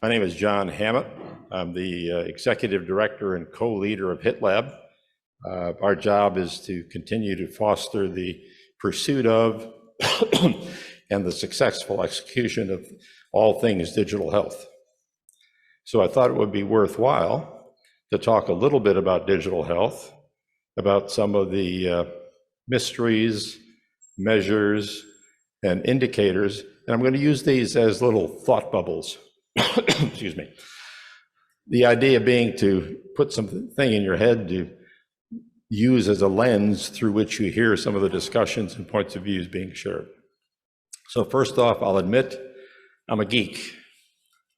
My name is John Hammit. I'm the Executive Director and co-leader of HITLAB. Our job is to continue to foster the pursuit of and the successful execution of all things digital health. So I thought it would be worthwhile to talk a little bit about digital health, about some of the mysteries, measures, and indicators. And I'm going to use these as little thought bubbles. Excuse me. The idea being to put something in your head to use as a lens through which you hear some of the discussions and points of views being shared. So first off, I'll admit I'm a geek.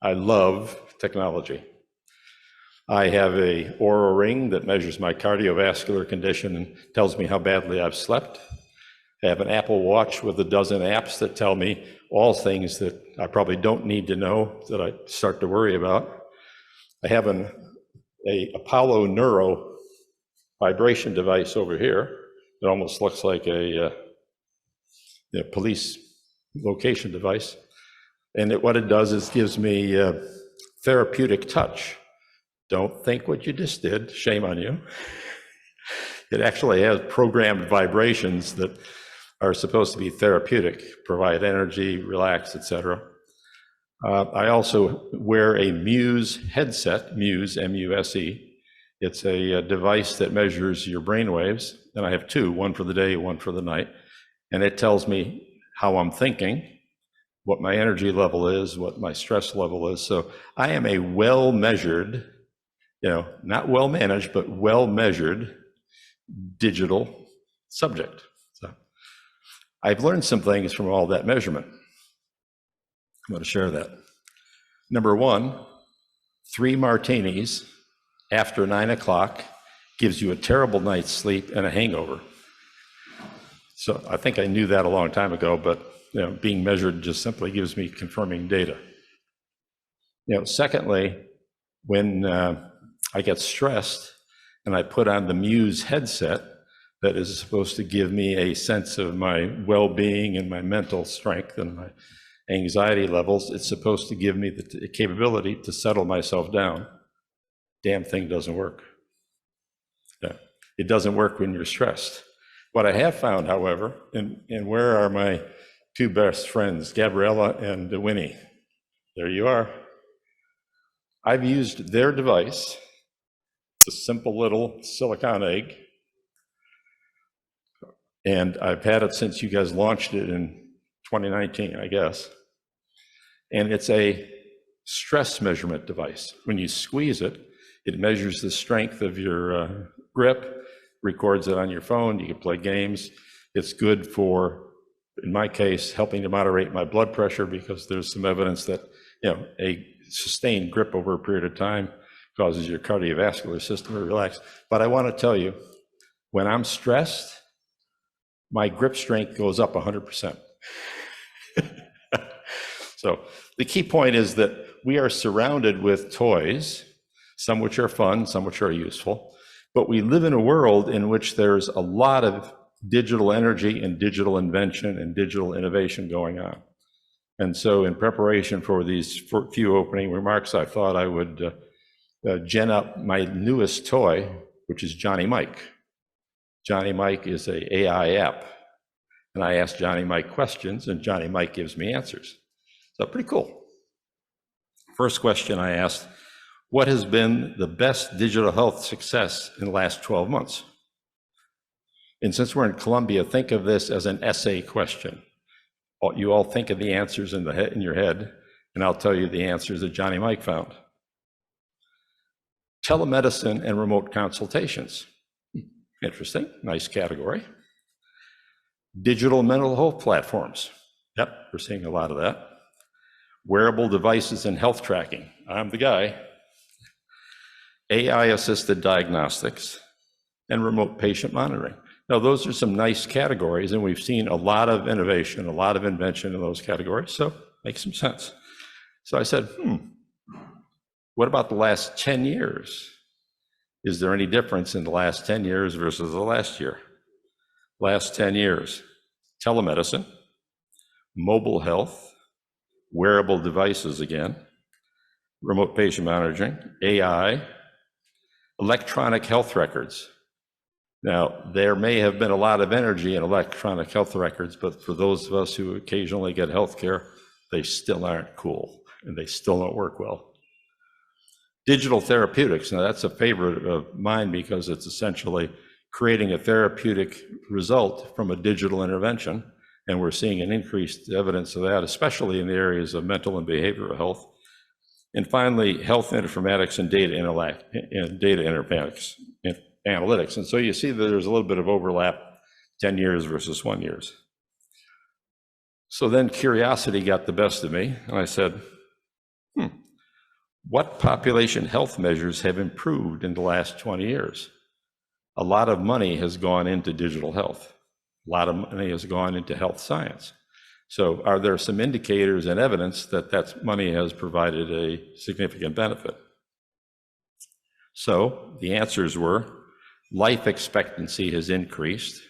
I love technology. I have a Oura ring that measures my cardiovascular condition and tells me how badly I've slept. I have an Apple Watch with a dozen apps that tell me all things that I probably don't need to know that I start to worry about. I have an Apollo Neuro vibration device over here that almost looks like a police location device. And what it does is gives me therapeutic touch. Don't think what you just did, shame on you. It actually has programmed vibrations that are supposed to be therapeutic, provide energy, relax, etc. I also wear a Muse headset, Muse, M-U-S-E. It's a device that measures your brain waves, and I have two, one for the day, one for the night, and it tells me how I'm thinking, what my energy level is, what my stress level is. So I am a well-measured, not well-managed, but well-measured digital subject. So I've learned some things from all that measurement. I'm going to share that. Number one, 3 martinis after 9 o'clock gives you a terrible night's sleep and a hangover. So I think I knew that a long time ago, but being measured just simply gives me confirming data. Secondly, when I get stressed and I put on the Muse headset that is supposed to give me a sense of my well-being and my mental strength and my anxiety levels, it's supposed to give me the capability to settle myself down. Damn thing doesn't work. It doesn't work when you're stressed. What I have found, however, and where are my two best friends, Gabriella and Winnie? There you are. I've used their device, it's a simple little silicon egg, and I've had it since you guys launched it in 2019, I guess. And it's a stress measurement device. When you squeeze it, it measures the strength of your grip, records it on your phone, you can play games. It's good for, in my case, helping to moderate my blood pressure because there's some evidence that a sustained grip over a period of time causes your cardiovascular system to relax. But I want to tell you, when I'm stressed, my grip strength goes up 100%. So the key point is that we are surrounded with toys, some which are fun, some which are useful, but we live in a world in which there's a lot of digital energy and digital invention and digital innovation going on. And so in preparation for these few opening remarks, I thought I would gen up my newest toy, which is Johnny Mike. Johnny Mike is an AI app. And I ask Johnny Mike questions, and Johnny Mike gives me answers. So pretty cool. First question I asked, what has been the best digital health success in the last 12 months? And since we're in Columbia, think of this as an essay question. You all think of the answers in your head, and I'll tell you the answers that Johnny Mike found. Telemedicine and remote consultations. Interesting, nice category. Digital mental health platforms. Yep, we're seeing a lot of that. Wearable devices and health tracking. I'm the guy. AI-assisted diagnostics and remote patient monitoring. Now, those are some nice categories, and we've seen a lot of innovation, a lot of invention in those categories, so makes some sense. So I said, what about the last 10 years? Is there any difference in the last 10 years versus the last year? Last 10 years, telemedicine, mobile health, wearable devices again, remote patient monitoring, AI, electronic health records. Now, there may have been a lot of energy in electronic health records, but for those of us who occasionally get healthcare, they still aren't cool and they still don't work well. Digital therapeutics, now that's a favorite of mine because it's essentially creating a therapeutic result from a digital intervention, and we're seeing an increased evidence of that, especially in the areas of mental and behavioral health. And finally, health informatics and data analytics. And so you see that there's a little bit of overlap, 10 years versus 1 year. So then curiosity got the best of me, and I said, what population health measures have improved in the last 20 years? A lot of money has gone into digital health. A lot of money has gone into health science. So are there some indicators and evidence that that money has provided a significant benefit? So the answers were, life expectancy has increased.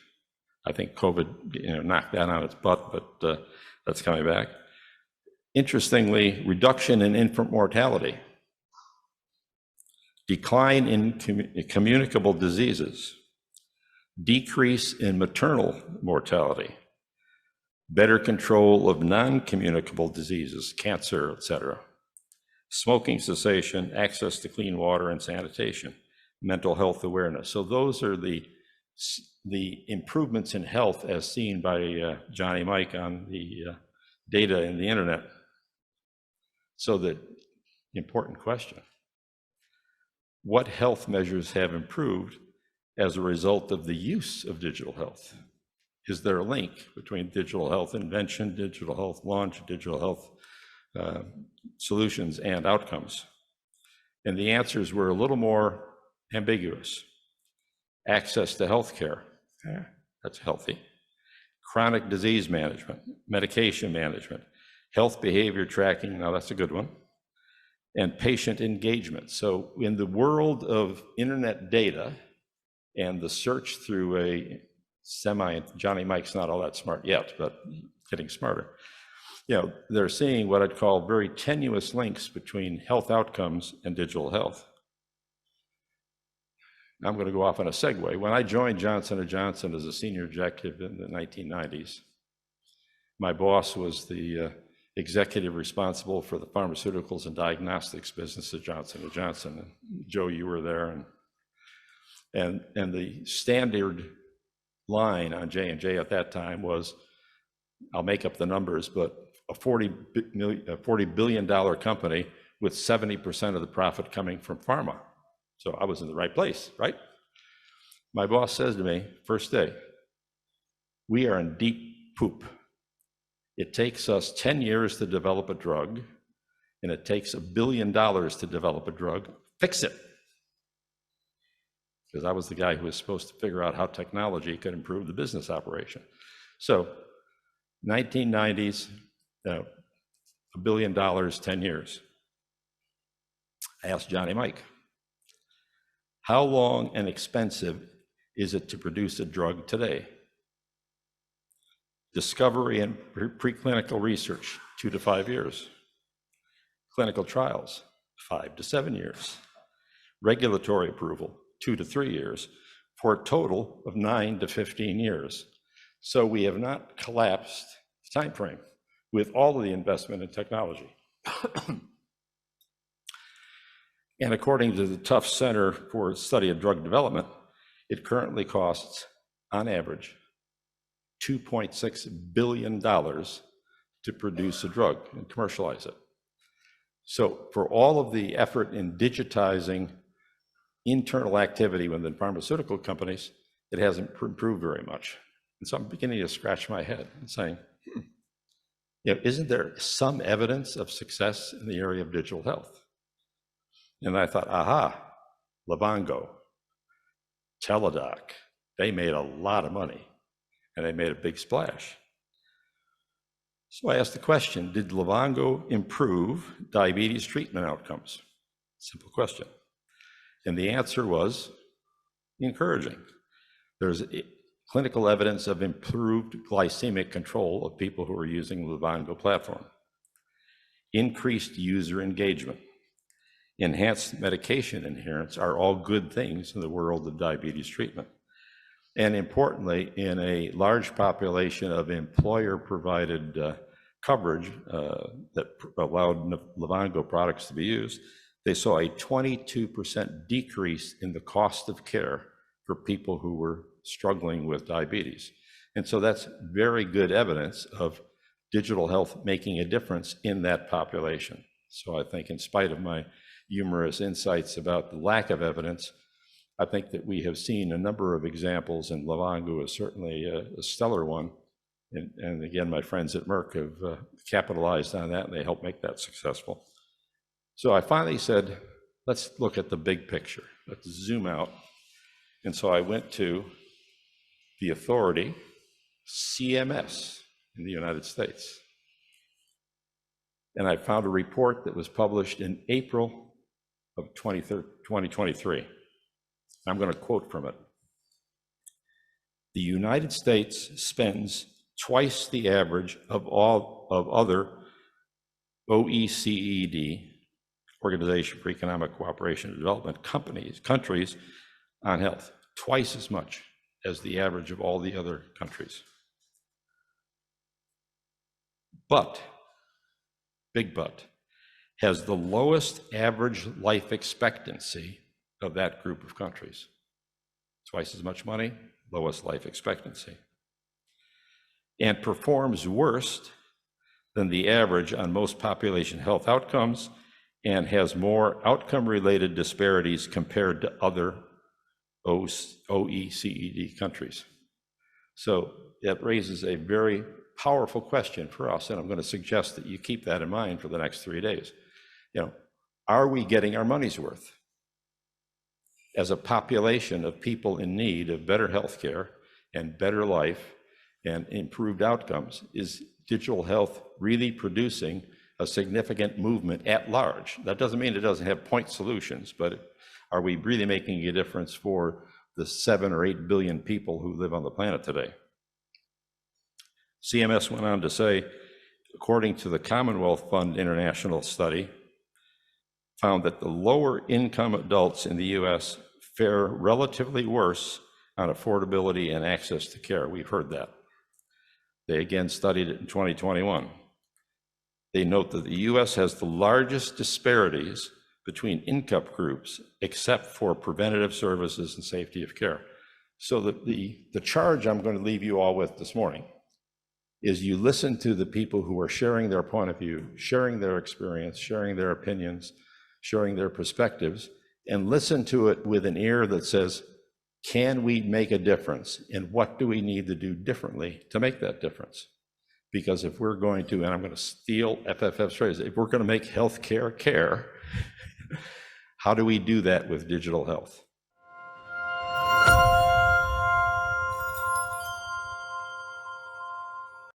I think COVID knocked that on its butt, but that's coming back. Interestingly, reduction in infant mortality, decline in communicable diseases, decrease in maternal mortality, better control of non-communicable diseases, cancer, etc., smoking cessation, access to clean water and sanitation, mental health awareness. So those are the improvements in health as seen by Johnny Mike on the data in the internet. So the important question, what health measures have improved as a result of the use of digital health? Is there a link between digital health invention, digital health launch, digital health solutions and outcomes? And the answers were a little more ambiguous. Access to healthcare, that's healthy. Chronic disease management, medication management, health behavior tracking, now that's a good one, and patient engagement. So in the world of internet data and the search through a Johnny Mike's not all that smart yet, but getting smarter. They're seeing what I'd call very tenuous links between health outcomes and digital health. I'm going to go off on a segue. When I joined Johnson & Johnson as a senior executive in the 1990s, my boss was the executive responsible for the pharmaceuticals and diagnostics business at Johnson & Johnson. And Joe, you were there. And the standard line on J&J at that time was, I'll make up the numbers, but a $40 billion company with 70% of the profit coming from pharma. So I was in the right place, right? My boss says to me, first day, we are in deep poop. It takes us 10 years to develop a drug, and it takes $1 billion to develop a drug. Fix it. Because I was the guy who was supposed to figure out how technology could improve the business operation. So 1990s, $1 billion, 10 years. I asked Johnny Mike, how long and expensive is it to produce a drug today? Discovery and preclinical research, 2 to 5 years. Clinical trials, 5 to 7 years. Regulatory approval, 2 to 3 years, for a total of 9 to 15 years. So we have not collapsed the time frame with all of the investment in technology. And according to the Tufts Center for Study of Drug Development, it currently costs, on average, $2.6 billion to produce a drug and commercialize it. So for all of the effort in digitizing internal activity within pharmaceutical companies, it hasn't improved very much. And so I'm beginning to scratch my head and saying, isn't there some evidence of success in the area of digital health? And I thought, aha, Livongo, Teladoc, they made a lot of money and they made a big splash. So I asked the question, did Livongo improve diabetes treatment outcomes? Simple question. And the answer was encouraging. There's clinical evidence of improved glycemic control of people who are using the Livongo platform. Increased user engagement. enhanced medication adherence are all good things in the world of diabetes treatment. And importantly, in a large population of employer-provided coverage that allowed Livongo products to be used, they saw a 22% decrease in the cost of care for people who were struggling with diabetes. And so that's very good evidence of digital health making a difference in that population. So I think in spite of my humorous insights about the lack of evidence, I think that we have seen a number of examples, and Livongo is certainly a stellar one. And again, my friends at Merck have capitalized on that, and they helped make that successful. So I finally said, let's look at the big picture. Let's zoom out. And so I went to the authority, CMS, in the United States. And I found a report that was published in April of 2023. I'm going to quote from it. The United States spends twice the average of all of other OECD, Organization for Economic Cooperation and Development countries on health, twice as much as the average of all the other countries. But, big but, has the lowest average life expectancy of that group of countries. Twice as much money, lowest life expectancy. And performs worst than the average on most population health outcomes, and has more outcome-related disparities compared to other OECD countries. So that raises a very powerful question for us, and I'm going to suggest that you keep that in mind for the next 3 days. Are we getting our money's worth? As a population of people in need of better health care and better life and improved outcomes, is digital health really producing a significant movement at large? That doesn't mean it doesn't have point solutions, but are we really making a difference for the 7 or 8 billion people who live on the planet today? CMS went on to say, according to the Commonwealth Fund International study, found that the lower income adults in the US fare relatively worse on affordability and access to care. We've heard that. They again studied it in 2021. They note that the US has the largest disparities between income groups, except for preventative services and safety of care. So the charge I'm going to leave you all with this morning is you listen to the people who are sharing their point of view, sharing their experience, sharing their opinions, sharing their perspectives, and listen to it with an ear that says, can we make a difference? And what do we need to do differently to make that difference? Because if we're going to, and I'm going to steal FFF's phrase, if we're going to make healthcare care, how do we do that with digital health?